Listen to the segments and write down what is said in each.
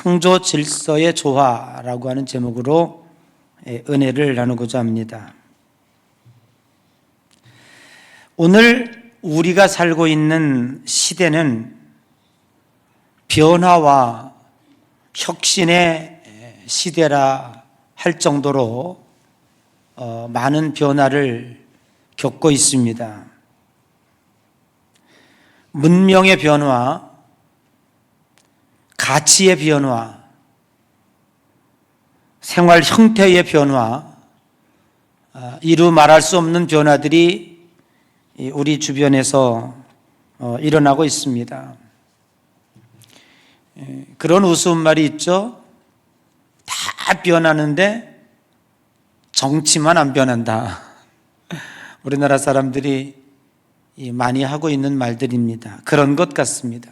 창조 질서의 조화라고 하는 제목으로 은혜를 나누고자 합니다. 오늘 우리가 살고 있는 시대는 변화와 혁신의 시대라 할 정도로 많은 변화를 겪고 있습니다. 문명의 변화, 가치의 변화, 생활 형태의 변화, 이루 말할 수 없는 변화들이 우리 주변에서 일어나고 있습니다. 그런 우스운 말이 있죠. 다 변하는데 정치만 안 변한다. 우리나라 사람들이 많이 하고 있는 말들입니다. 그런 것 같습니다.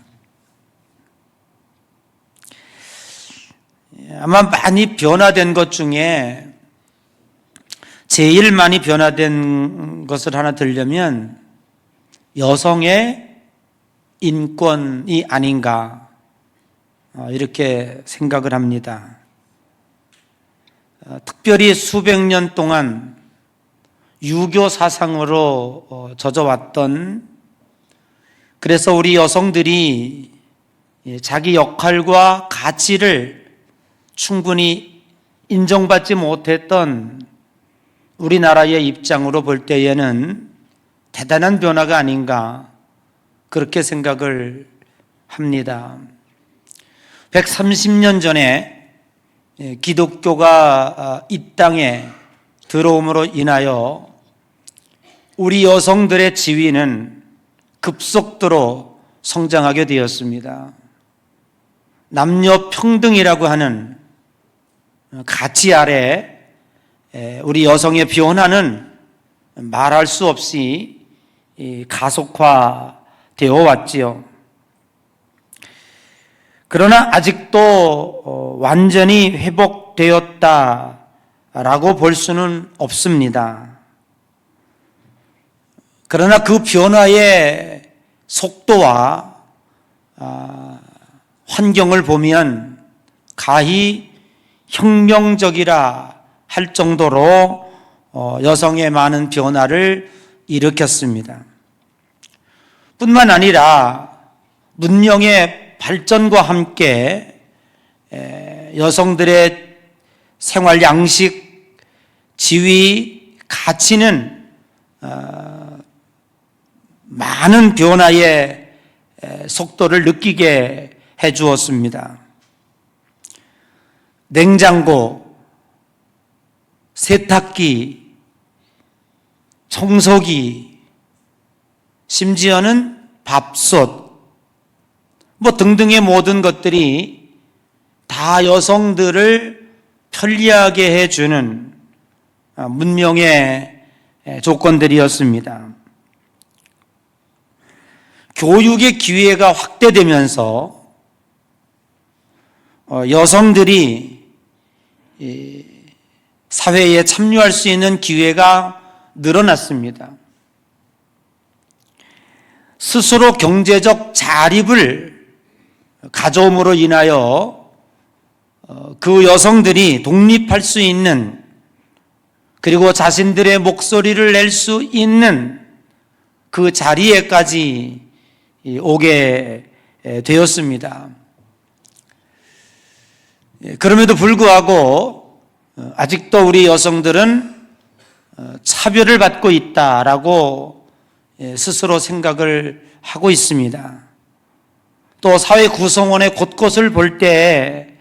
아마 많이 변화된 것 중에 제일 많이 변화된 것을 하나 들려면 여성의 인권이 아닌가 이렇게 생각을 합니다. 특별히 수백 년 동안 유교 사상으로 젖어왔던, 그래서 우리 여성들이 자기 역할과 가치를 충분히 인정받지 못했던 우리나라의 입장으로 볼 때에는 대단한 변화가 아닌가 그렇게 생각을 합니다. 130년 전에 기독교가 이 땅에 들어옴으로 인하여 우리 여성들의 지위는 급속도로 성장하게 되었습니다. 남녀 평등이라고 하는 가치 아래 우리 여성의 변화는 말할 수 없이 가속화되어 왔지요. 그러나 아직도 완전히 회복되었다라고 볼 수는 없습니다. 그러나 그 변화의 속도와 환경을 보면 가히 혁명적이라 할 정도로 여성의 많은 변화를 일으켰습니다. 뿐만 아니라 문명의 발전과 함께 여성들의 생활 양식, 지위, 가치는 많은 변화의 속도를 느끼게 해 주었습니다. 냉장고, 세탁기, 청소기, 심지어는 밥솥, 등등의 모든 것들이 다 여성들을 편리하게 해주는 문명의 조건들이었습니다. 교육의 기회가 확대되면서 여성들이 사회에 참여할 수 있는 기회가 늘어났습니다. 스스로 경제적 자립을 가져옴으로 인하여 그 여성들이 독립할 수 있는, 그리고 자신들의 목소리를 낼 수 있는 그 자리에까지 오게 되었습니다. 그럼에도 불구하고 아직도 우리 여성들은 차별을 받고 있다라고 스스로 생각을 하고 있습니다. 또 사회 구성원의 곳곳을 볼 때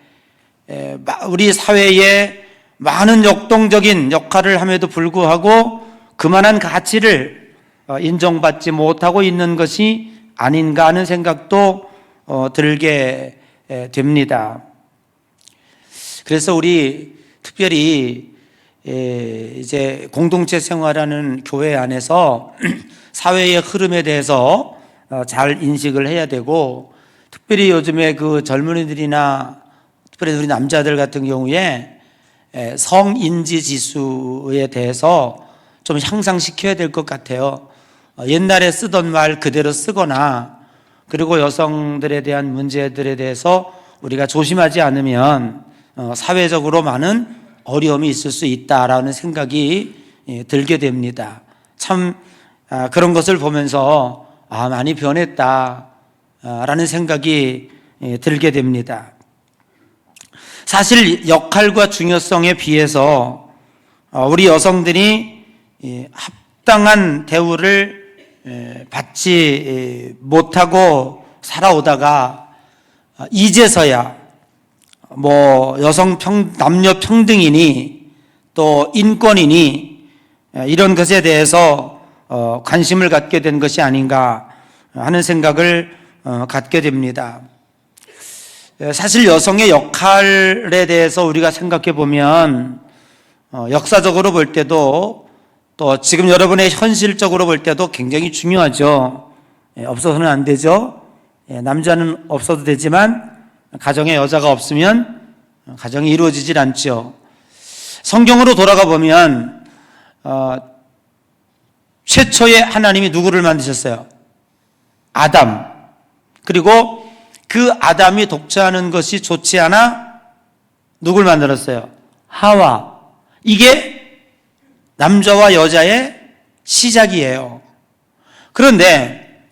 우리 사회에 많은 역동적인 역할을 함에도 불구하고 그만한 가치를 인정받지 못하고 있는 것이 아닌가 하는 생각도 들게 됩니다. 그래서 우리 특별히 이제 공동체 생활하는 교회 안에서 사회의 흐름에 대해서 잘 인식을 해야 되고, 특별히 요즘에 그 젊은이들이나 특별히 우리 남자들 같은 경우에 성인지 지수에 대해서 좀 향상시켜야 될 것 같아요. 옛날에 쓰던 말 그대로 쓰거나, 그리고 여성들에 대한 문제들에 대해서 우리가 조심하지 않으면 사회적으로 많은 어려움이 있을 수 있다라는 생각이 들게 됩니다. 참 그런 것을 보면서 많이 변했다라는 생각이 들게 됩니다. 사실 역할과 중요성에 비해서 우리 여성들이 합당한 대우를 받지 못하고 살아오다가 이제서야 남녀 평등이니 또 인권이니 이런 것에 대해서 관심을 갖게 된 것이 아닌가 하는 생각을 갖게 됩니다. 사실 여성의 역할에 대해서 우리가 생각해 보면 역사적으로 볼 때도 또 지금 여러분의 현실적으로 볼 때도 굉장히 중요하죠. 없어서는 안 되죠. 남자는 없어도 되지만 가정에 여자가 없으면 가정이 이루어지질 않죠. 성경으로 돌아가 보면 최초에 하나님이 누구를 만드셨어요? 아담. 그리고 그 아담이 독차하는 것이 좋지 않아 누굴 만들었어요? 하와. 이게 남자와 여자의 시작이에요. 그런데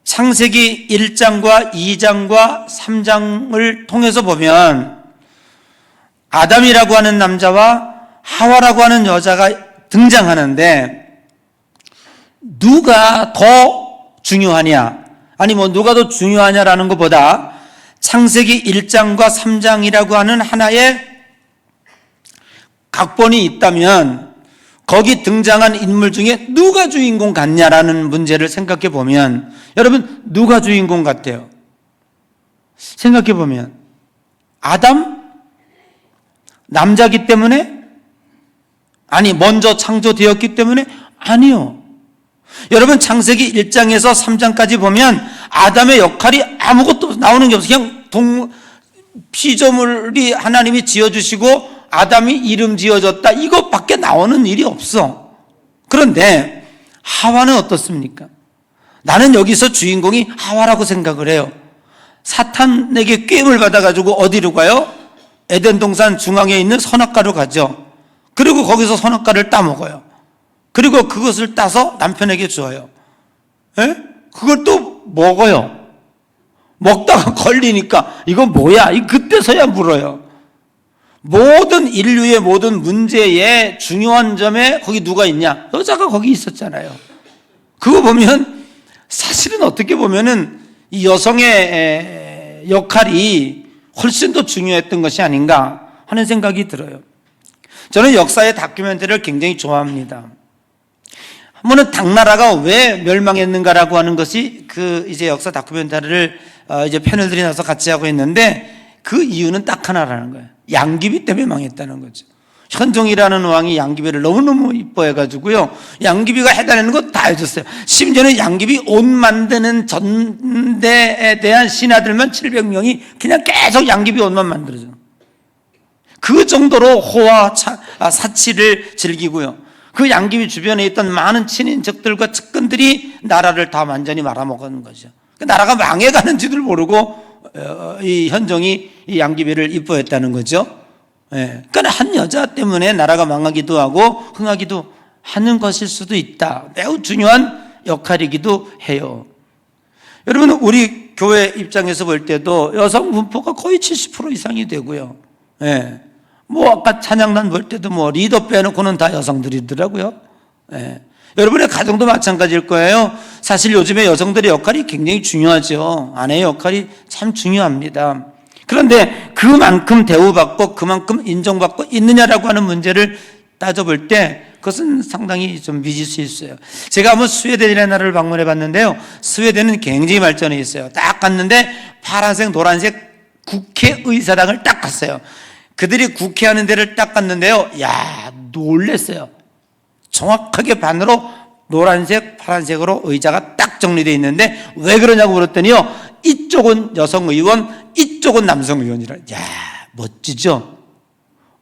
창세기 1장과 2장과 3장을 통해서 보면 아담이라고 하는 남자와 하와라고 하는 여자가 등장하는데 누가 더 중요하냐? 아니 누가 더 중요하냐라는 것보다 창세기 1장과 3장이라고 하는 하나의 각본이 있다면 거기 등장한 인물 중에 누가 주인공 같냐라는 문제를 생각해 보면 여러분 누가 주인공 같아요? 생각해 보면 아담? 남자기 때문에? 아니 먼저 창조되었기 때문에? 아니요. 여러분 창세기 1장에서 3장까지 보면 아담의 역할이 아무것도 나오는 게 없어요. 그냥 피조물이 하나님이 지어주시고 아담이 이름 지어졌다 이것밖에 나오는 일이 없어. 그런데 하와는 어떻습니까? 나는 여기서 주인공이 하와라고 생각을 해요. 사탄에게 꾀임을 받아가지고 어디로 가요? 에덴 동산 중앙에 있는 선악과로 가죠. 그리고 거기서 선악과를 따먹어요. 그리고 그것을 따서 남편에게 줘요. 그걸 또 먹어요. 먹다가 걸리니까 이거 뭐야? 그때서야 물어요. 모든 인류의 모든 문제의 중요한 점에 거기 누가 있냐? 여자가 거기 있었잖아요. 그거 보면 사실은 어떻게 보면은 이 여성의 역할이 훨씬 더 중요했던 것이 아닌가 하는 생각이 들어요. 저는 역사의 다큐멘터리를 굉장히 좋아합니다. 한 번은 당나라가 왜 멸망했는가라고 하는 것이 이제 역사 다큐멘터리를 이제 패널들이 나서 같이 하고 있는데 그 이유는 딱 하나라는 거예요. 양귀비 때문에 망했다는 거죠. 현종이라는 왕이 양귀비를 너무너무 이뻐해가지고요. 양귀비가 해달라는 거 다 해줬어요. 심지어는 양귀비 옷 만드는 전대에 대한 신하들만 700명이 그냥 계속 양귀비 옷만 만들어줘. 그 정도로 호화 사치를 즐기고요. 그 양귀비 주변에 있던 많은 친인척들과 측근들이 나라를 다 완전히 말아먹은 거죠. 나라가 망해가는지도 모르고 이 현종이 이 양귀비를 이뻐했다는 거죠. 그러니까 한 여자 때문에 나라가 망하기도 하고 흥하기도 하는 것일 수도 있다. 매우 중요한 역할이기도 해요. 여러분 우리 교회 입장에서 볼 때도 여성 분포가 거의 70% 이상이 되고요. 아까 찬양단 볼 때도 리더 빼놓고는 다 여성들이더라고요. 여러분의 가정도 마찬가지일 거예요. 사실 요즘에 여성들의 역할이 굉장히 중요하죠. 아내의 역할이 참 중요합니다. 그런데 그만큼 대우받고 그만큼 인정받고 있느냐라고 하는 문제를 따져볼 때 그것은 상당히 좀 미지수있어요. 제가 한번 스웨덴이라는 나라를 방문해 봤는데요. 스웨덴은 굉장히 발전해 있어요. 딱 갔는데 파란색 노란색 국회의사당을 딱 갔어요. 그들이 국회하는 데를 딱 갔는데요. 놀랬어요. 정확하게 반으로 노란색 파란색으로 의자가 딱 정리되어 있는데 왜 그러냐고 물었더니요. 이쪽은 여성 의원, 이쪽은 남성 의원이라. 멋지죠?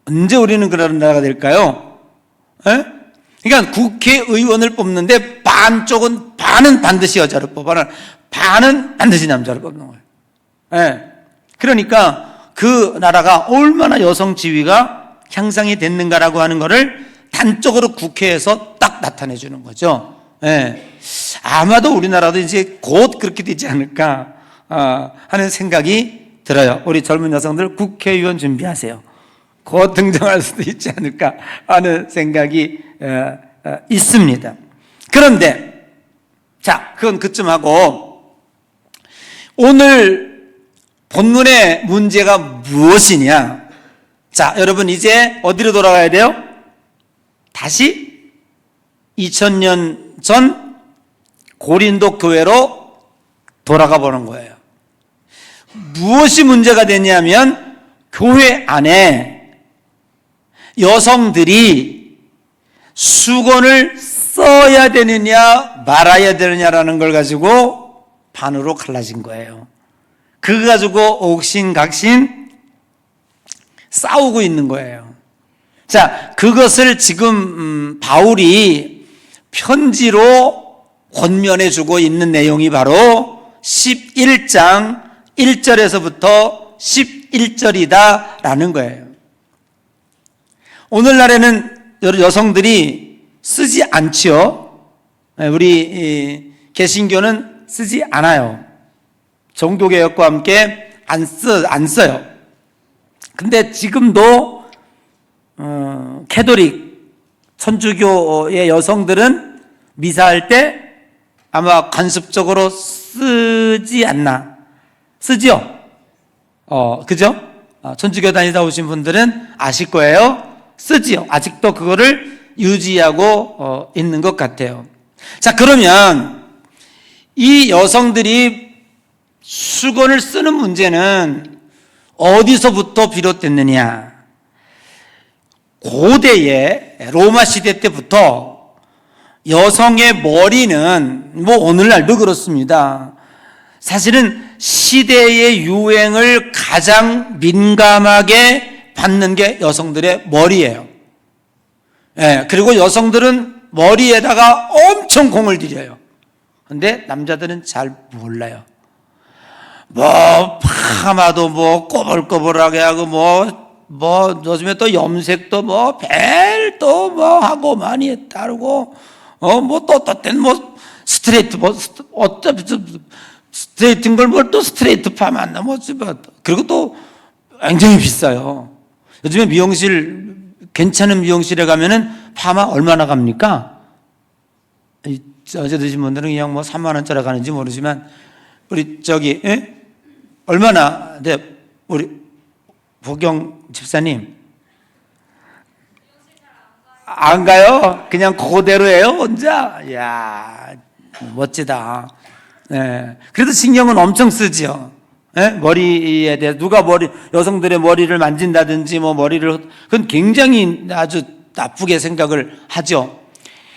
언제 우리는 그런 나라가 될까요? 그러니까 국회의원을 뽑는데 반은 반드시 여자를 뽑아라. 반은 반드시 남자를 뽑는 거예요. 그러니까 그 나라가 얼마나 여성 지위가 향상이 됐는가라고 하는 것을 단적으로 국회에서 딱 나타내 주는 거죠. 예. 아마도 우리나라도 이제 곧 그렇게 되지 않을까 하는 생각이 들어요. 우리 젊은 여성들 국회의원 준비하세요. 곧 등장할 수도 있지 않을까 하는 생각이 있습니다. 그런데 자, 그건 그쯤 하고 오늘 본문의 문제가 무엇이냐? 자, 여러분 이제 어디로 돌아가야 돼요? 다시 2000년 전 고린도 교회로 돌아가 보는 거예요. 무엇이 문제가 되냐면 교회 안에 여성들이 수건을 써야 되느냐 말아야 되느냐라는 걸 가지고 반으로 갈라진 거예요. 그거 가지고 옥신각신 싸우고 있는 거예요. 자, 그것을 지금 바울이 편지로 권면해 주고 있는 내용이 바로 11장 1절에서부터 11절이다라는 거예요. 오늘날에는 여성들이 쓰지 않지요. 우리 개신교는 쓰지 않아요. 종교개혁과 함께 안 써요. 근데 지금도 캐톨릭 천주교의 여성들은 미사할 때 아마 관습적으로 쓰지 않나? 쓰지요? 그죠? 천주교 다니다 오신 분들은 아실 거예요. 쓰지요. 아직도 그거를 유지하고 있는 것 같아요. 자, 그러면 이 여성들이 수건을 쓰는 문제는 어디서부터 비롯됐느냐? 고대의 로마 시대 때부터 여성의 머리는 뭐 오늘날도 그렇습니다. 사실은 시대의 유행을 가장 민감하게 받는 게 여성들의 머리예요. 예, 그리고 여성들은 머리에다가 엄청 공을 들여요. 근데 남자들은 잘 몰라요. 뭐 파마도 뭐 꼬불꼬불하게 하고 뭐 요즘에 또 염색도 뭐 벨도 뭐 하고 많이 따르고 뭐 스트레이트 뭐 어차피 스트레이트인 걸 뭘 또 스트레이트 파마 안 나면 그리고 또 굉장히 비싸요. 요즘에 미용실 괜찮은 미용실에 가면은 파마 얼마나 갑니까? 어제 드신 분들은 그냥 뭐 3만 원짜리 가는지 모르지만 우리 얼마나 우리 보경 집사님 안 가요? 그냥 그대로예요 혼자? 이야 멋지다. 네. 그래도 신경은 엄청 쓰죠. 네? 머리에 대해 누가 여성들의 머리를 만진다든지 그건 굉장히 아주 나쁘게 생각을 하죠.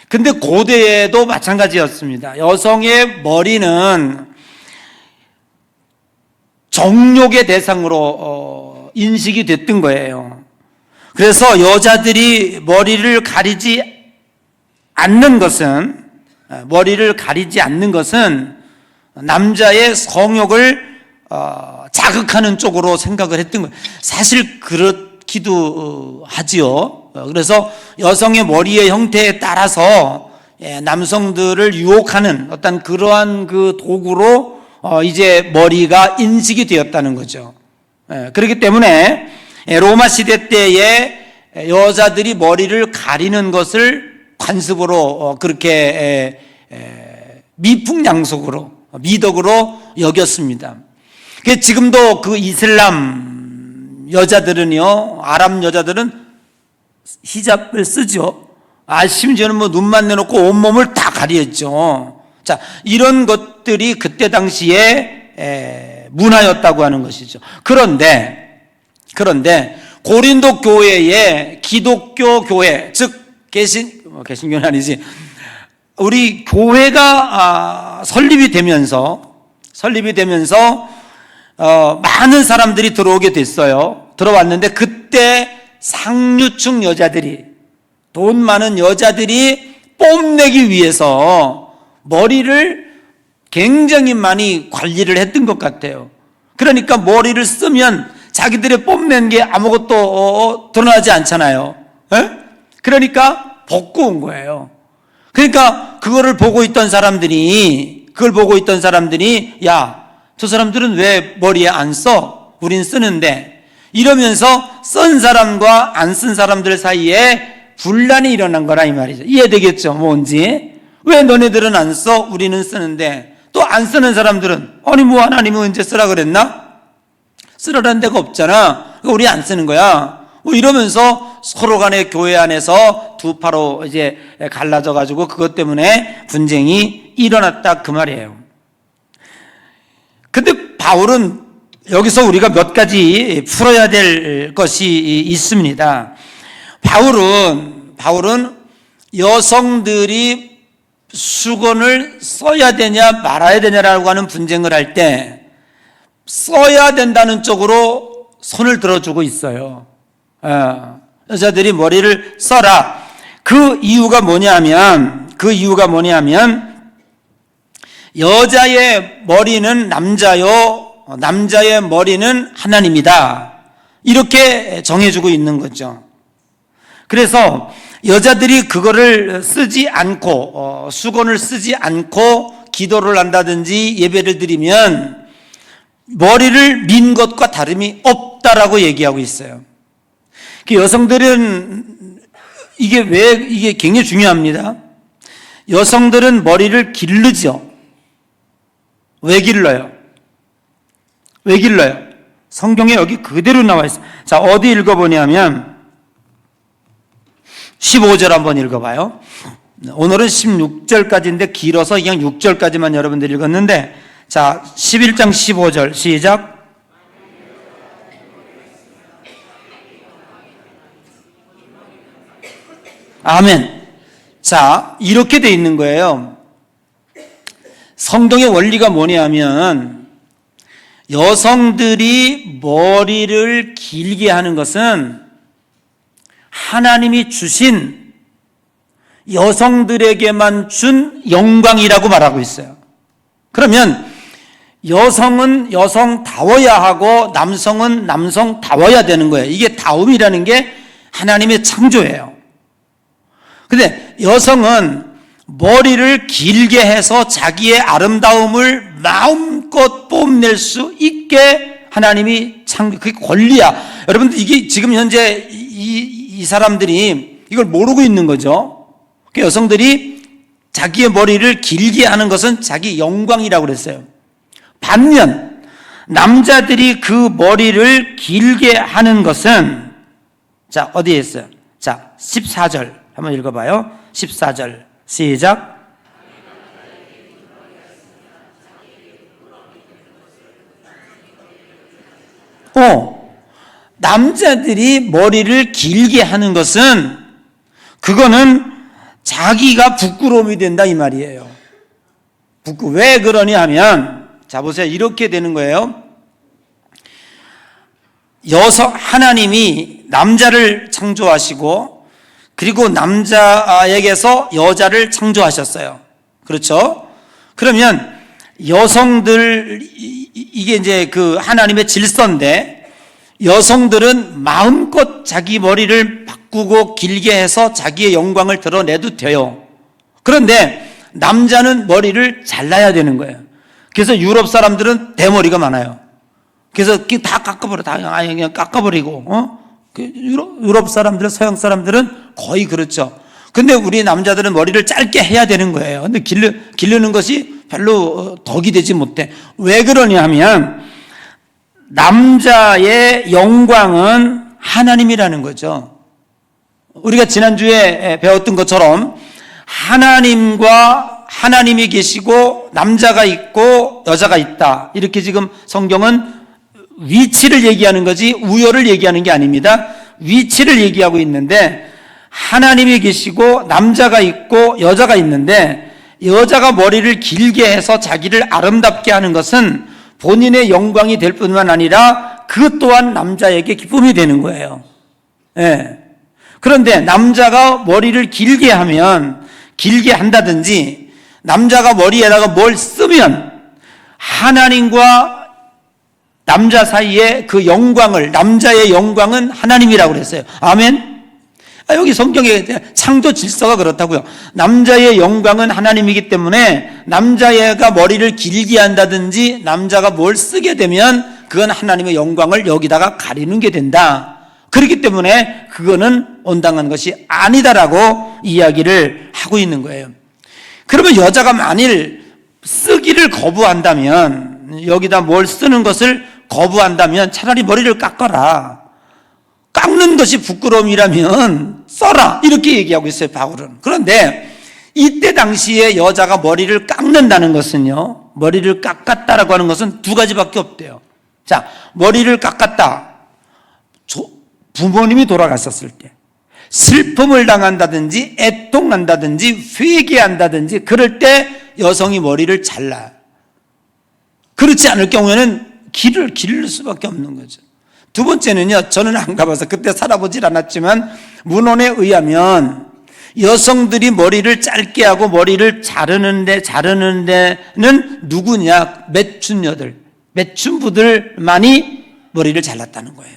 근데 고대에도 마찬가지였습니다. 여성의 머리는 정욕의 대상으로 인식이 됐던 거예요. 그래서 여자들이 머리를 가리지 않는 것은 남자의 성욕을 자극하는 쪽으로 생각을 했던 거예요. 사실 그렇기도 하지요. 그래서 여성의 머리의 형태에 따라서 남성들을 유혹하는 어떤 그러한 그 도구로 이제 머리가 인식이 되었다는 거죠. 그렇기 때문에 로마 시대 때에 여자들이 머리를 가리는 것을 관습으로 그렇게 미풍양속으로 미덕으로 여겼습니다. 지금도 그 이슬람 여자들은요, 아랍 여자들은 히잡을 쓰죠. 심지어는 뭐 눈만 내놓고 온몸을 다 가리었죠. 자, 이런 것들이 그때 당시에 문화였다고 하는 것이죠. 그런데 고린도 교회의 기독교 교회, 즉 개신교는 아니지, 우리 교회가 설립이 되면서 많은 사람들이 들어오게 됐어요. 들어왔는데 그때 상류층 여자들이, 돈 많은 여자들이 뽐내기 위해서 머리를 굉장히 많이 관리를 했던 것 같아요. 그러니까 머리를 쓰면 자기들의 뽐낸 게 아무것도 드러나지 않잖아요. 에? 그러니까 벗고 온 거예요. 그러니까 그걸 보고 있던 사람들이 야, 저 사람들은 왜 머리에 안 써? 우린 쓰는데. 이러면서 쓴 사람과 안 쓴 사람들 사이에 분란이 일어난 거라 이 말이죠. 이해되겠죠? 뭔지. 왜 너네들은 안 써? 우리는 쓰는데. 또 안 쓰는 사람들은 아니 뭐 하나님은 언제 쓰라 그랬나? 쓰라는 데가 없잖아. 우리 안 쓰는 거야. 뭐 이러면서 서로 간에 교회 안에서 두 파로 이제 갈라져 가지고 그것 때문에 분쟁이 일어났다 그 말이에요. 근데 바울은 여기서 우리가 몇 가지 풀어야 될 것이 있습니다. 바울은 여성들이 수건을 써야 되냐 말아야 되냐라고 하는 분쟁을 할 때 써야 된다는 쪽으로 손을 들어주고 있어요. 여자들이 머리를 써라. 그 이유가 뭐냐면 여자의 머리는 남자요, 남자의 머리는 하나님이다. 이렇게 정해주고 있는 거죠. 그래서 여자들이 그거를 쓰지 않고 수건을 쓰지 않고 기도를 한다든지 예배를 드리면 머리를 민 것과 다름이 없다라고 얘기하고 있어요. 여성들은 이게 굉장히 중요합니다. 여성들은 머리를 기르죠. 왜 길러요? 성경에 여기 그대로 나와 있어요. 자, 어디 읽어보냐면 15절 한번 읽어봐요. 오늘은 16절까지인데 길어서 그냥 6절까지만 여러분들 읽었는데, 자, 11장 15절 시작. 아멘. 자, 이렇게 돼 있는 거예요. 성경의 원리가 뭐냐면 여성들이 머리를 길게 하는 것은 하나님이 주신 여성들에게만 준 영광이라고 말하고 있어요. 그러면 여성은 여성다워야 하고 남성은 남성다워야 되는 거예요. 이게 다움이라는 게 하나님의 창조예요. 근데 여성은 머리를 길게 해서 자기의 아름다움을 마음껏 뽐낼 수 있게 하나님이 그게 권리야. 여러분들 이게 지금 현재 이 사람들이 이걸 모르고 있는 거죠. 여성들이 자기의 머리를 길게 하는 것은 자기 영광이라고 그랬어요. 반면 남자들이 그 머리를 길게 하는 것은, 자, 어디에 있어요? 자, 14절 한번 읽어봐요. 14절 시작. 남자들이 머리를 길게 하는 것은 그거는 자기가 부끄러움이 된다 이 말이에요. 왜 그러니 하면, 자 보세요. 이렇게 되는 거예요. 하나님이 남자를 창조하시고 그리고 남자에게서 여자를 창조하셨어요. 그렇죠? 그러면 여성들, 이게 이제 그 하나님의 질서인데, 여성들은 마음껏 자기 머리를 바꾸고 길게 해서 자기의 영광을 드러내도 돼요. 그런데 남자는 머리를 잘라야 되는 거예요. 그래서 유럽 사람들은 대머리가 많아요. 그래서 다 깎아버려. 그냥 깎아버리고, 유럽 사람들, 서양 사람들은 거의 그렇죠. 근데 우리 남자들은 머리를 짧게 해야 되는 거예요. 근데 기르는 것이 별로 덕이 되지 못해. 왜 그러냐 하면, 남자의 영광은 하나님이라는 거죠. 우리가 지난주에 배웠던 것처럼 하나님이 계시고 남자가 있고 여자가 있다. 이렇게 지금 성경은 위치를 얘기하는 거지 우열을 얘기하는 게 아닙니다. 위치를 얘기하고 있는데, 하나님이 계시고 남자가 있고 여자가 있는데, 여자가 머리를 길게 해서 자기를 아름답게 하는 것은 본인의 영광이 될 뿐만 아니라 그것 또한 남자에게 기쁨이 되는 거예요. 예. 그런데 남자가 머리를 길게 한다든지 남자가 머리에다가 뭘 쓰면 하나님과 남자 사이에 그 영광을, 남자의 영광은 하나님이라고 그랬어요. 아멘? 여기 성경에 창조 질서가 그렇다고요. 남자의 영광은 하나님이기 때문에 남자애가 머리를 길게 한다든지 남자가 뭘 쓰게 되면 그건 하나님의 영광을 여기다가 가리는 게 된다. 그렇기 때문에 그거는 온당한 것이 아니다라고 이야기를 하고 있는 거예요. 그러면 여자가 만일 쓰기를 거부한다면, 여기다 뭘 쓰는 것을 거부한다면 차라리 머리를 깎아라. 깎는 것이 부끄러움이라면 써라. 이렇게 얘기하고 있어요, 바울은. 그런데 이때 당시에 여자가 머리를 깎는다는 것은요, 머리를 깎았다라고 하는 것은 두 가지밖에 없대요. 자, 머리를 깎았다. 부모님이 돌아갔었을 때 슬픔을 당한다든지 애통한다든지 회개한다든지 그럴 때 여성이 머리를 잘라요. 그렇지 않을 경우에는 길을 기를 수밖에 없는 거죠. 두 번째는요, 저는 안 가봐서 그때 살아보질 않았지만 문헌에 의하면 여성들이 머리를 짧게 하고 머리를 자르는 데는 누구냐? 매춘부들만이 머리를 잘랐다는 거예요.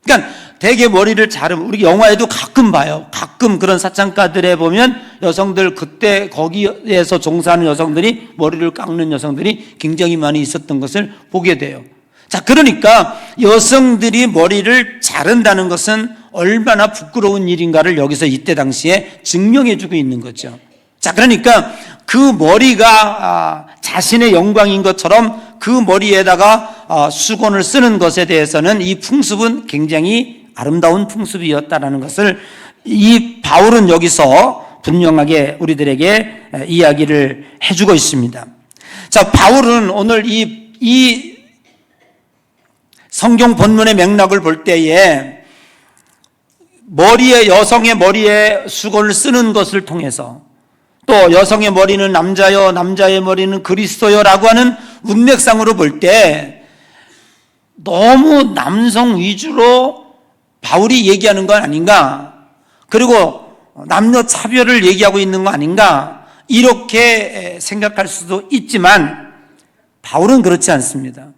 그러니까 대개 머리를 자르면, 우리 영화에도 가끔 봐요. 가끔 그런 사창가들에 보면 여성들, 그때 거기에서 종사하는 여성들이 머리를 깎는 여성들이 굉장히 많이 있었던 것을 보게 돼요. 자, 그러니까 여성들이 머리를 자른다는 것은 얼마나 부끄러운 일인가를 여기서 이때 당시에 증명해 주고 있는 거죠. 자, 그러니까 그 머리가 자신의 영광인 것처럼 그 머리에다가 수건을 쓰는 것에 대해서는 이 풍습은 굉장히 아름다운 풍습이었다라는 것을 이 바울은 여기서 분명하게 우리들에게 이야기를 해주고 있습니다. 자, 바울은 오늘 이 성경 본문의 맥락을 볼 때에 여성의 머리에 수건을 쓰는 것을 통해서, 또 여성의 머리는 남자요, 남자의 머리는 그리스도요라고 하는 문맥상으로 볼 때 너무 남성 위주로 바울이 얘기하는 건 아닌가, 그리고 남녀 차별을 얘기하고 있는 거 아닌가, 이렇게 생각할 수도 있지만 바울은 그렇지 않습니다.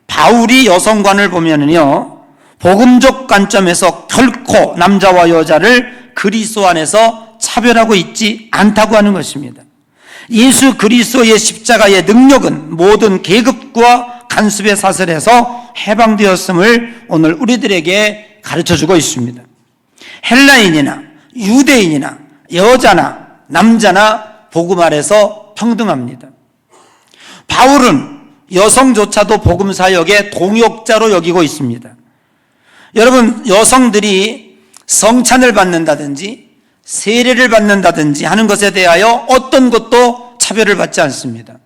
바울이 여성관을 보면은요, 복음적 관점에서 결코 남자와 여자를 그리스도 안에서 차별하고 있지 않다고 하는 것입니다. 예수 그리스도의 십자가의 능력은 모든 계급과 간섭의 사슬에서 해방되었음을 오늘 우리들에게 가르쳐주고 있습니다. 헬라인이나 유대인이나 여자나 남자나 복음 아래서 평등합니다. 바울은 여성조차도 복음 사역의 동역자로 여기고 있습니다. 여러분, 여성들이 성찬을 받는다든지 세례를 받는다든지 하는 것에 대하여 어떤 것도 차별을 받지 않습니다.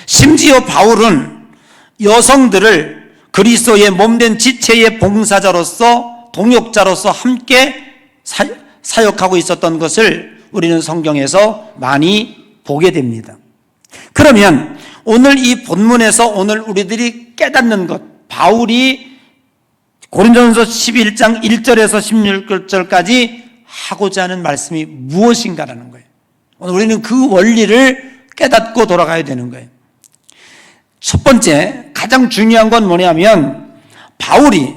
심지어 바울은 여성들을 그리스도의 몸된 지체의 봉사자로서, 동역자로서 함께 사역하고 있었던 것을 우리는 성경에서 많이 보게 됩니다. 그러면 오늘 이 본문에서 오늘 우리들이 깨닫는 것, 바울이 고린도전서 11장 1절에서 16절까지 하고자 하는 말씀이 무엇인가라는 거예요. 오늘 우리는 그 원리를 깨닫고 돌아가야 되는 거예요. 첫 번째, 가장 중요한 건 뭐냐면, 바울이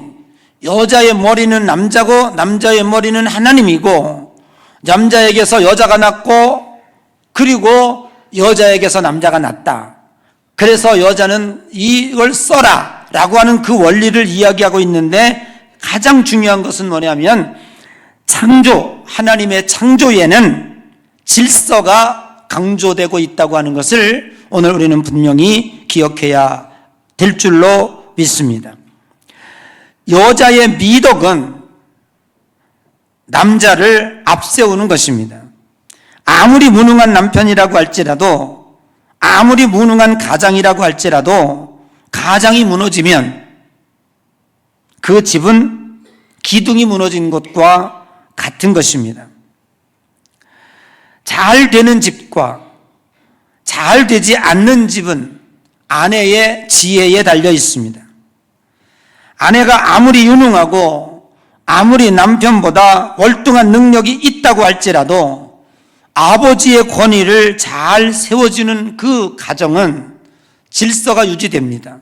여자의 머리는 남자고 남자의 머리는 하나님이고, 남자에게서 여자가 났고 그리고 여자에게서 남자가 났다. 그래서 여자는 이걸 써라 라고 하는 그 원리를 이야기하고 있는데, 가장 중요한 것은 뭐냐면 창조, 하나님의 창조에는 질서가 강조되고 있다고 하는 것을 오늘 우리는 분명히 기억해야 될 줄로 믿습니다. 여자의 미덕은 남자를 앞세우는 것입니다. 아무리 무능한 남편이라고 할지라도, 아무리 무능한 가장이라고 할지라도 가장이 무너지면 그 집은 기둥이 무너진 것과 같은 것입니다. 잘 되는 집과 잘 되지 않는 집은 아내의 지혜에 달려 있습니다. 아내가 아무리 유능하고 아무리 남편보다 월등한 능력이 있다고 할지라도 아버지의 권위를 잘 세워주는 그 가정은 질서가 유지됩니다.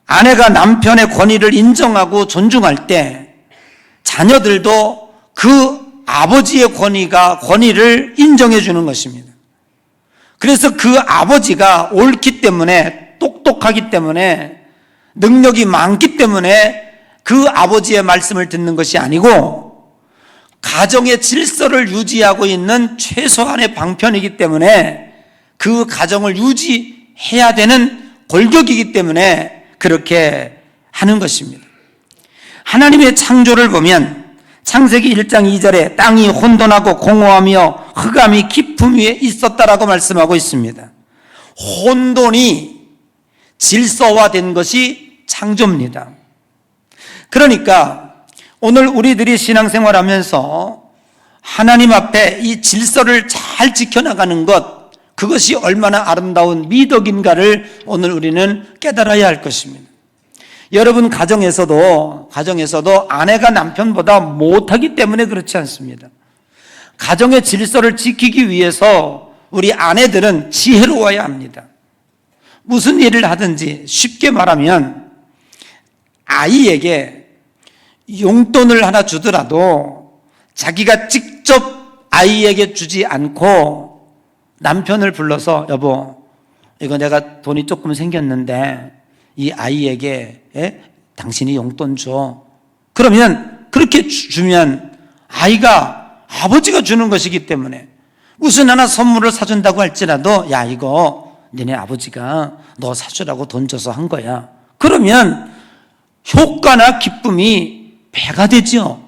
아내가 남편의 권위를 인정하고 존중할 때 자녀들도 그 아버지의 권위를 인정해 주는 것입니다. 그래서 그 아버지가 옳기 때문에, 똑똑하기 때문에, 능력이 많기 때문에 그 아버지의 말씀을 듣는 것이 아니고 가정의 질서를 유지하고 있는 최소한의 방편이기 때문에 그 가정을 유지해야 되는 골격이기 때문에 그렇게 하는 것입니다. 하나님의 창조를 보면 창세기 1장 2절에 땅이 혼돈하고 공허하며 흑암이 깊음 위에 있었다라고 말씀하고 있습니다. 혼돈이 질서화된 것이 창조입니다. 그러니까 오늘 우리들이 신앙생활하면서 하나님 앞에 이 질서를 잘 지켜나가는 것, 그것이 얼마나 아름다운 미덕인가를 오늘 우리는 깨달아야 할 것입니다. 여러분 가정에서도 아내가 남편보다 못하기 때문에 그렇지 않습니다. 가정의 질서를 지키기 위해서 우리 아내들은 지혜로워야 합니다. 무슨 일을 하든지 쉽게 말하면 아이에게 용돈을 하나 주더라도 자기가 직접 아이에게 주지 않고 남편을 불러서 여보, 이거 내가 돈이 조금 생겼는데 이 아이에게 당신이 용돈 줘. 그러면 그렇게 주면 아이가 아버지가 주는 것이기 때문에 무슨 하나 선물을 사준다고 할지라도 야, 이거 너네 아버지가 너 사주라고 돈 줘서 한 거야. 그러면 효과나 기쁨이 배가 되죠.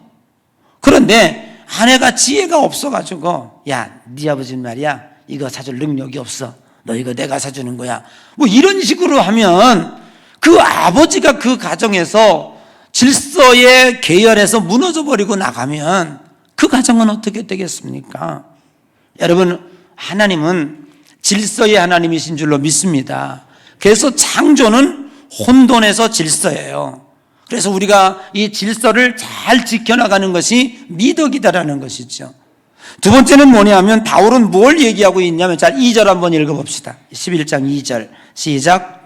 그런데 아내가 지혜가 없어가지고 야, 네 아버지는 말이야 이거 사줄 능력이 없어. 너 이거 내가 사주는 거야. 뭐 이런 식으로 하면 그 아버지가 그 가정에서 질서의 계열에서 무너져 버리고 나가면 그 가정은 어떻게 되겠습니까? 여러분, 하나님은 질서의 하나님이신 줄로 믿습니다. 그래서 창조는 혼돈에서 질서예요. 그래서 우리가 이 질서를 잘 지켜나가는 것이 미덕이다라는 것이죠. 두 번째는 뭐냐면 바울은 뭘 얘기하고 있냐면, 자, 2절 한번 읽어봅시다. 11장 2절 시작.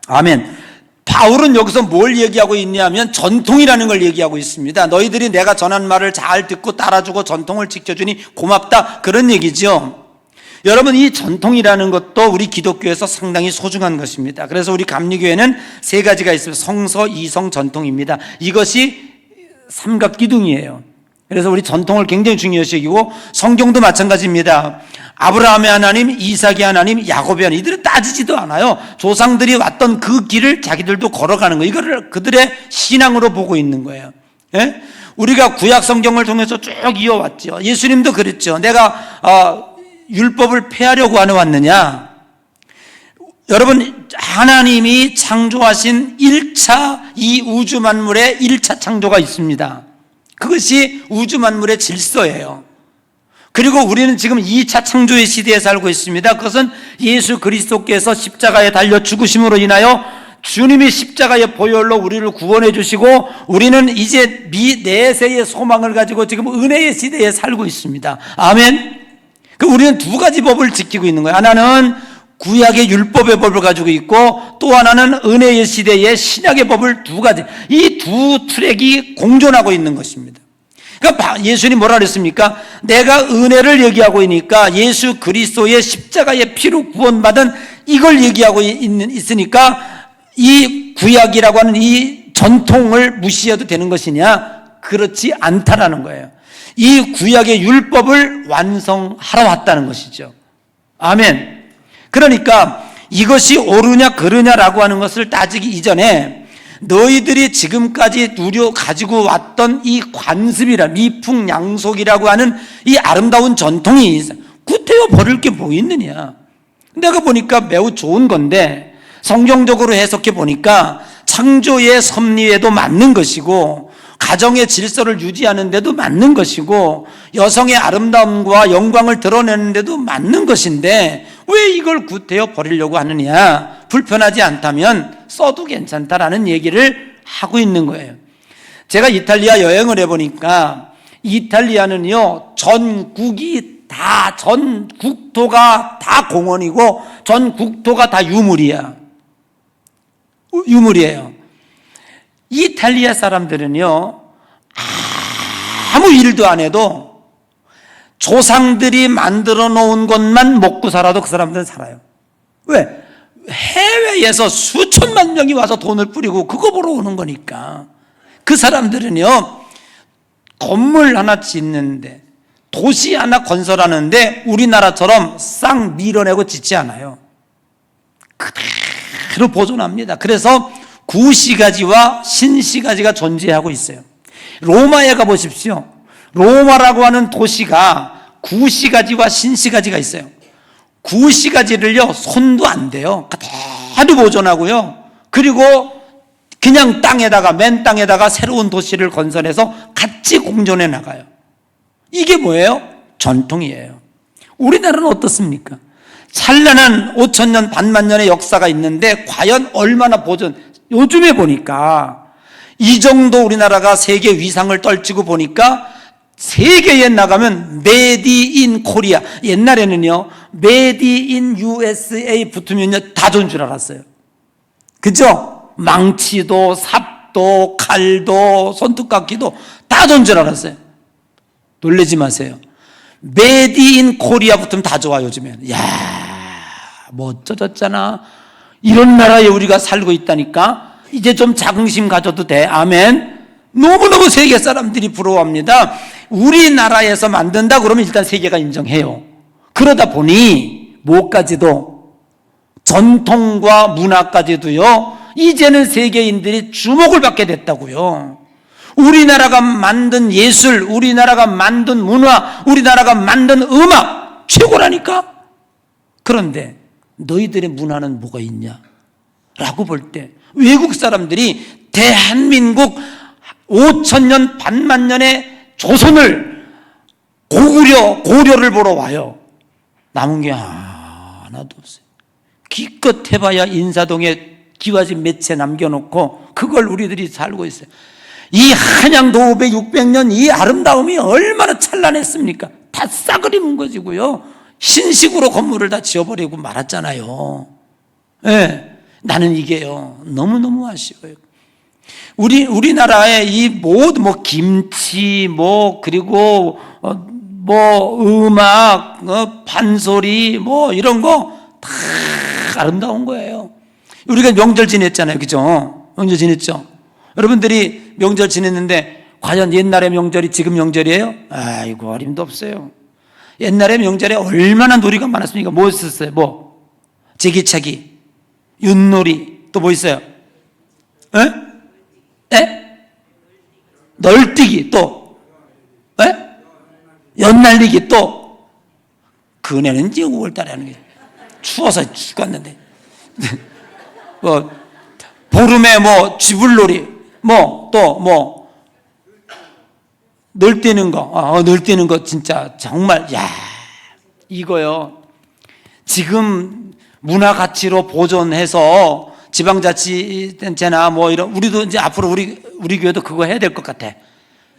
아멘. 바울은 여기서 뭘 얘기하고 있냐면 전통이라는 걸 얘기하고 있습니다. 너희들이 내가 전한 말을 잘 듣고 따라주고 전통을 지켜주니 고맙다, 그런 얘기죠. 여러분, 이 전통이라는 것도 우리 기독교에서 상당히 소중한 것입니다. 그래서 우리 감리교회는 세 가지가 있습니다. 성서, 이성, 전통입니다. 이것이 삼각기둥이에요. 그래서 우리 전통을 굉장히 중요시 여기고 성경도 마찬가지입니다. 아브라함의 하나님, 이삭의 하나님, 야곱의 하나님, 이들은 따지지도 않아요. 조상들이 왔던 그 길을 자기들도 걸어가는 거예요. 이거를 그들의 신앙으로 보고 있는 거예요. 예? 우리가 구약 성경을 통해서 쭉 이어왔죠. 예수님도 그랬죠. 내가 율법을 폐하려고 하러 왔느냐? 여러분, 하나님이 창조하신 1차 이 우주 만물의 1차 창조가 있습니다. 그것이 우주 만물의 질서예요. 그리고 우리는 지금 2차 창조의 시대에 살고 있습니다. 그것은 예수 그리스도께서 십자가에 달려 죽으심으로 인하여 주님이 십자가의 보혈로 우리를 구원해 주시고 우리는 이제 내세의 소망을 가지고 지금 은혜의 시대에 살고 있습니다. 아멘. 우리는 두 가지 법을 지키고 있는 거예요. 하나는 구약의 율법의 법을 가지고 있고 또 하나는 은혜의 시대의 신약의 법을 두 가지, 이 두 트랙이 공존하고 있는 것입니다. 그러니까 예수님 뭐라 그랬습니까? 내가 은혜를 얘기하고 있으니까 예수 그리스도의 십자가의 피로 구원받은 이걸 얘기하고 있으니까 이 구약이라고 하는 이 전통을 무시해도 되는 것이냐? 그렇지 않다라는 거예요. 이 구약의 율법을 완성하러 왔다는 것이죠. 아멘. 그러니까 이것이 옳으냐 그르냐라고 하는 것을 따지기 이전에 너희들이 지금까지 가지고 왔던 이 관습이라 미풍양속이라고 하는 이 아름다운 전통이 구태여 버릴 게 뭐 있느냐. 내가 보니까 매우 좋은 건데 성경적으로 해석해 보니까 창조의 섭리에도 맞는 것이고 가정의 질서를 유지하는 데도 맞는 것이고 여성의 아름다움과 영광을 드러내는 데도 맞는 것인데 왜 이걸 구태여 버리려고 하느냐. 불편하지 않다면 써도 괜찮다라는 얘기를 하고 있는 거예요. 제가 이탈리아 여행을 해보니까 이탈리아는요, 전 국토가 다 공원이고 전 국토가 다 유물이에요. 이탈리아 사람들은요, 아무 일도 안 해도 조상들이 만들어 놓은 것만 먹고 살아도 그 사람들은 살아요. 왜? 해외에서 수천만 명이 와서 돈을 뿌리고 그거 보러 오는 거니까. 그 사람들은요, 건물 하나 짓는데, 도시 하나 건설하는데 우리나라처럼 싹 밀어내고 짓지 않아요. 그대로 보존합니다. 그래서 구시가지와 신시가지가 존재하고 있어요. 로마에 가보십시오. 로마라고 하는 도시가 구시가지와 신시가지가 있어요. 구시가지를요, 손도 안 대요. 그대로 보존하고요. 그리고 그냥 맨 땅에다가 새로운 도시를 건설해서 같이 공존해 나가요. 이게 뭐예요? 전통이에요. 우리나라는 어떻습니까? 찬란한 5천년 반만년의 역사가 있는데 과연 얼마나 요즘에 보니까 이 정도 우리나라가 세계 위상을 떨치고 보니까 세계에 나가면 메디 인 코리아, 옛날에는요 메디 인 USA 붙으면요 다 좋은 줄 알았어요. 그죠? 망치도 삽도 칼도 손톱깎이도 다 좋은 줄 알았어요. 놀라지 마세요. 메디 인 코리아 붙으면 다 좋아. 요즘에는 멋져졌잖아. 이런 나라에 우리가 살고 있다니까. 이제 좀 자긍심 가져도 돼. 아멘. 너무너무 세계 사람들이 부러워합니다. 우리나라에서 만든다 그러면 일단 세계가 인정해요. 그러다 보니 뭐까지도 전통과 문화까지도요 이제는 세계인들이 주목을 받게 됐다고요. 우리나라가 만든 예술, 우리나라가 만든 문화, 우리나라가 만든 음악 최고라니까. 그런데 너희들의 문화는 뭐가 있냐? 라고 볼 때 외국 사람들이 대한민국 5천년 반만년의 조선을 고려를 보러 와요. 남은 게 하나도 없어요. 기껏 해봐야 인사동에 기와집 몇 채 남겨놓고 그걸 우리들이 살고 있어요. 이 한양도 500, 600년 이 아름다움이 얼마나 찬란했습니까? 다 싸그리는 것이고요. 신식으로 건물을 다 지어버리고 말았잖아요. 나는 이게요 너무너무 아쉬워요. 우리나라의 이 모든 김치 그리고 음악 판소리 이런 거 다 아름다운 거예요. 우리가 명절 지냈잖아요. 그죠? 명절 지냈죠? 여러분들이 명절 지냈는데 과연 옛날의 명절이 지금 명절이에요? 아이고 어림도 없어요. 옛날의 명절에 얼마나 놀이가 많았습니까? 뭐 있었어요? 제기차기, 윷놀이, 또 뭐 있어요? 널뛰기, 또 연날리기, 또 그네는 이제 5월달에 하는 게 추워서 죽었는데 보름에 쥐불놀이, 또 널뛰는 거, 널뛰는 거 진짜 정말 이거요. 지금 문화 가치로 보존해서 지방자치단체나 이런 우리도 이제 앞으로 우리 교회도 그거 해야 될 것 같아.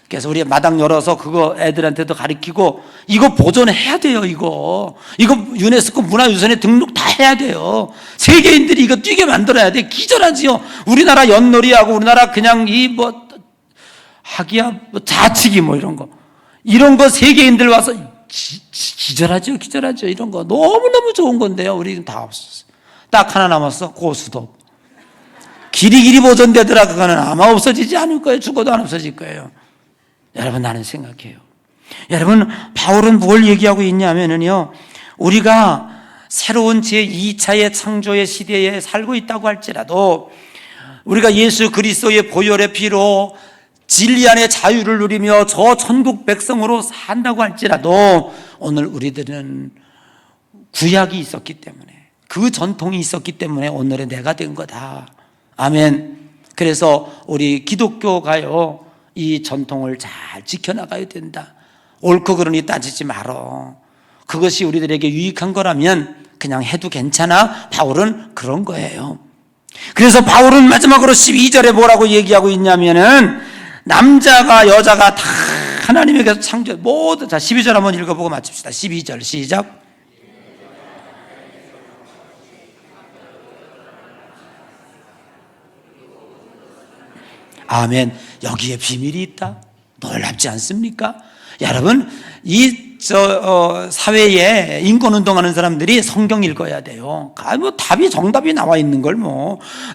그래서 우리 마당 열어서 그거 애들한테도 가르치고 이거 보존해야 돼요. 이거 유네스코 문화유산에 등록 다 해야 돼요. 세계인들이 이거 뛰게 만들어야 돼. 기절하지요. 우리나라 윷놀이하고 우리나라 그냥 하기야 자치기 이런 거 세계인들 와서 기절하죠. 이런 거 너무너무 좋은 건데요. 우리는 다 없었어요. 딱 하나 남았어. 고수도 길이 보존되더라. 그거는 아마 없어지지 않을 거예요. 죽어도 안 없어질 거예요. 여러분, 나는 생각해요. 여러분, 바울은 뭘 얘기하고 있냐면요, 우리가 새로운 제2차의 창조의 시대에 살고 있다고 할지라도 우리가 예수 그리스도의 보혈의 피로 진리 안의 자유를 누리며 저 천국 백성으로 산다고 할지라도 오늘 우리들은 구약이 있었기 때문에, 그 전통이 있었기 때문에 오늘의 내가 된 거다. 아멘. 그래서 우리 기독교가요, 이 전통을 잘 지켜나가야 된다. 옳고 그르니 따지지 말어. 그것이 우리들에게 유익한 거라면 그냥 해도 괜찮아. 바울은 그런 거예요. 그래서 바울은 마지막으로 12절에 뭐라고 얘기하고 있냐면은 남자가 여자가 다 하나님에게서 창조 모두 자 12절 한번 읽어보고 마칩시다. 12절 시작. 아멘. 여기에 비밀이 있다. 놀랍지 않습니까? 여러분, 사회에 인권운동하는 사람들이 성경 읽어야 돼요. 답이 정답이 나와 있는 걸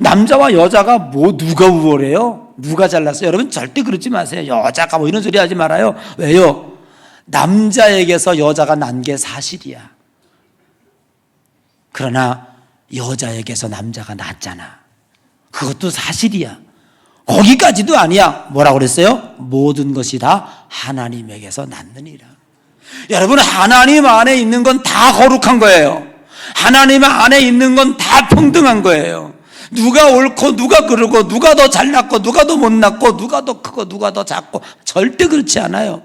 남자와 여자가 누가 우월해요? 누가 잘났어요? 여러분 절대 그러지 마세요. 여자가 이런 소리 하지 말아요. 왜요? 남자에게서 여자가 난 게 사실이야. 그러나 여자에게서 남자가 났잖아. 그것도 사실이야. 거기까지도 아니야. 뭐라고 그랬어요? 모든 것이 다 하나님에게서 났느니라. 여러분, 하나님 안에 있는 건 다 거룩한 거예요. 하나님 안에 있는 건 다 평등한 거예요. 누가 옳고 누가 그르고 누가 더 잘났고 누가 더 못났고 누가 더 크고 누가 더 작고 절대 그렇지 않아요.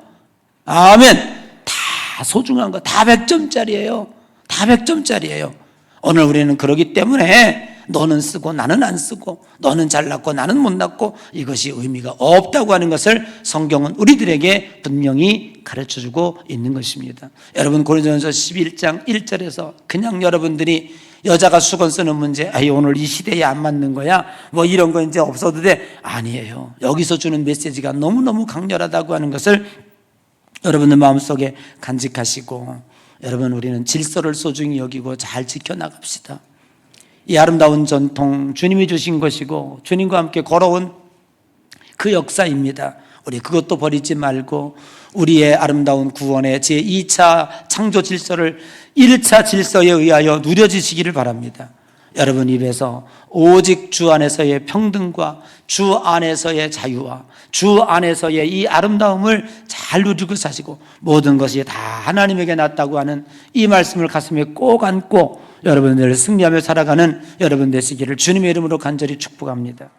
아멘. 다 소중한 거, 다 100점짜리예요. 다 100점짜리예요. 오늘 우리는 그러기 때문에 너는 쓰고 나는 안 쓰고 너는 잘났고 나는 못났고 이것이 의미가 없다고 하는 것을 성경은 우리들에게 분명히 가르쳐주고 있는 것입니다. 여러분, 고린도전서 11장 1절에서 그냥 여러분들이 여자가 수건 쓰는 문제, 오늘 이 시대에 안 맞는 거야, 이런 거 이제 없어도 돼. 아니에요. 여기서 주는 메시지가 너무너무 강렬하다고 하는 것을 여러분들 마음속에 간직하시고, 여러분, 우리는 질서를 소중히 여기고 잘 지켜나갑시다. 이 아름다운 전통, 주님이 주신 것이고 주님과 함께 걸어온 그 역사입니다. 우리 그것도 버리지 말고 우리의 아름다운 구원의 제2차 창조 질서를 1차 질서에 의하여 누려지시기를 바랍니다. 여러분 입에서 오직 주 안에서의 평등과 주 안에서의 자유와 주 안에서의 이 아름다움을 잘 누리고 사시고 모든 것이 다 하나님에게 낫다고 하는 이 말씀을 가슴에 꼭 안고 여러분들 승리하며 살아가는 여러분 되시기를 주님의 이름으로 간절히 축복합니다.